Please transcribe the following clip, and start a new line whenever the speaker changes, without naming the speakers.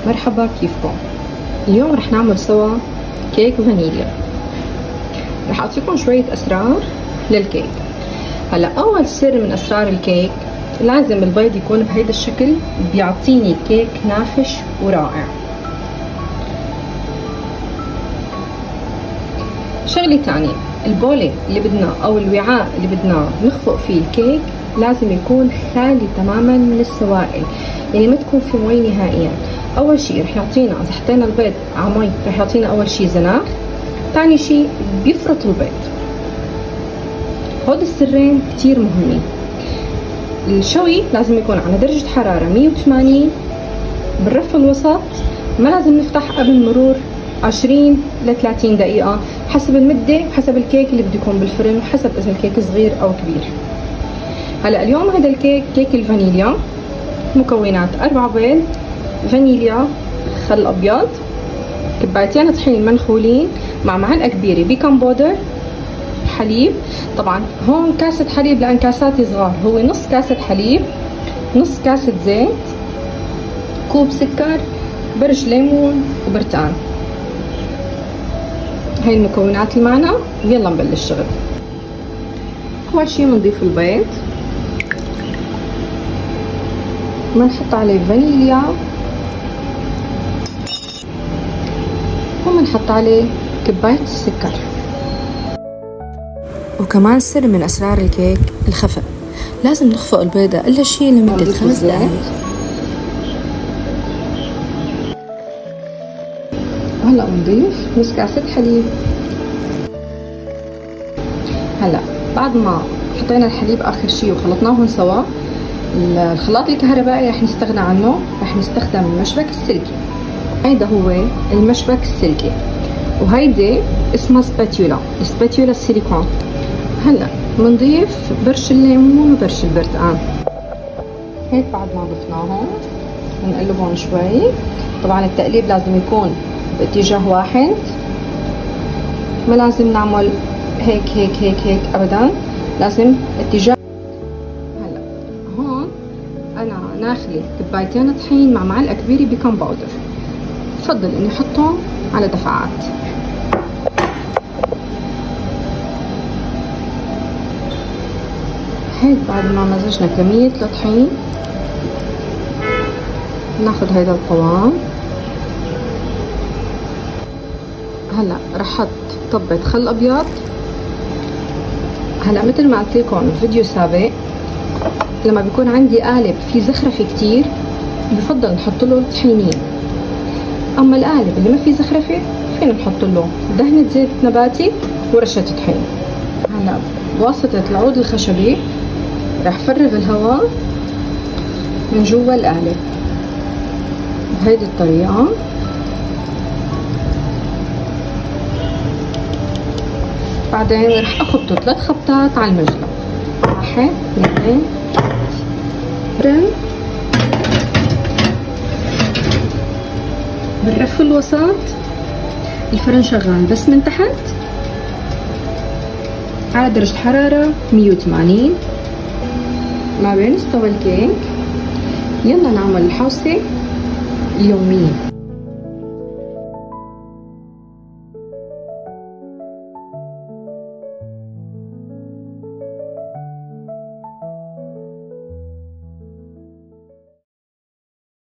مرحبا، كيفكم؟ اليوم رح نعمل سوا كيك فانيليا. رح اعطيكم شوية اسرار للكيك. هلا اول سر من اسرار الكيك، لازم البيض يكون بهيدا الشكل، بيعطيني كيك نافش ورائع. شغلة تانية، البولة اللي بدنا او الوعاء اللي بدنا نخفق فيه الكيك لازم يكون خالي تماما من السوائل، يعني ما تكون في مي نهائيا. اول شيء رح يعطينا، اذا حطينا البيض على مي رح يعطينا اول شيء زناخ، ثاني شيء بيفرط البيض. هود السرين كتير مهمين. الشوي لازم يكون على درجة حرارة 180 بالرف الوسط، ما لازم نفتح قبل مرور 20 ل 30 دقيقة حسب المدة وحسب الكيك اللي بده يكون بالفرن وحسب اذا الكيك صغير او كبير. هلا اليوم هذا الكيك كيك الفانيليا، مكونات 4 بيض، فانيليا، خل ابيض، كبايتين طحين منخولين مع معلقة كبيرة بيكنج بودر، حليب. طبعا هون كاسة حليب لان كاساتي صغار، هو نص كاسة حليب، نص كاسة زيت، كوب سكر، برش ليمون وبرتقان. هاي المكونات اللي معنا، ويلا نبلش شغل. اول شي بنضيف البيض، بنحط عليه فانيليا، وبنحط عليه كباية السكر. وكمان سر من اسرار الكيك الخفق، لازم نخفق البيضة اقل شي لمدة 5 دقايق. هلا بنضيف نص كاسة حليب. هلا بعد ما حطينا الحليب اخر شي وخلطناهم سوا، الخلاط الكهربائي رح نستغنى عنه، رح نستخدم المشبك السلكي. هيدا هو المشبك السلكي، وهيدي اسمها سباتيولا، السباتيولا السيليكون. هلا بنضيف برش الليمون وبرش البرتقان. هيك بعد ما ضفناهم بنقلبهم شوي. طبعا التقليب لازم يكون باتجاه واحد، ما لازم نعمل هيك هيك هيك هيك ابدا، لازم اتجاه. هلا هون انا ناخذه كبايتين طحين مع معلقه كبيره بيكنج باودر، بفضل اني احطهم على دفعات. هيك بعد ما مزجنا كمية الطحين ناخد هيدا القوام. هلا رح احط طبة خل ابيض. هلا مثل ما قلت لكم بفيديو سابق، لما بيكون عندي قالب فيه زخرفة كتير بفضل نحط له طحينين، اما القالب اللي ما فيه زخرفة فينا نحط له دهنة زيت نباتي ورشة طحين. هلا بواسطة العود الخشبي رح فرغ الهواء من جوا القالب بهيدي الطريقة. بعدين رح اخبطه 3 خبطات على المجلة، 1 2 3. بالرف الوسط الفرن شغال بس من تحت على درجة حرارة 180. ما بين استوى الكيك، يلا نعمل الحوسة اليومية.